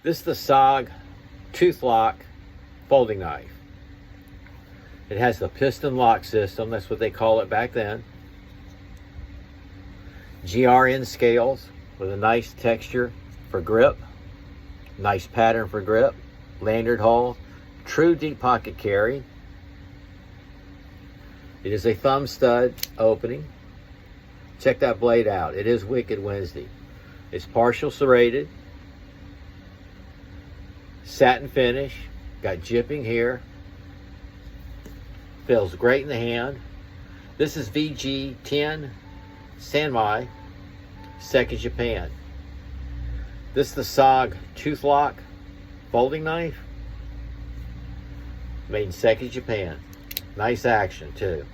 This is the SOG Toothlock folding knife. It has the piston lock system, that's what they call it back then. GRN scales with a nice texture for grip, nice pattern for grip, lanyard hole, true deep pocket carry. It is a thumb stud opening. Check that blade out. It is Wicked Wednesday. It's partial serrated, satin finish, got jipping here. Feels great in the hand. This is VG-10 Sanmai, Seki, Japan. This is the SOG Toothlock folding knife, made in Seki, Japan. Nice action too.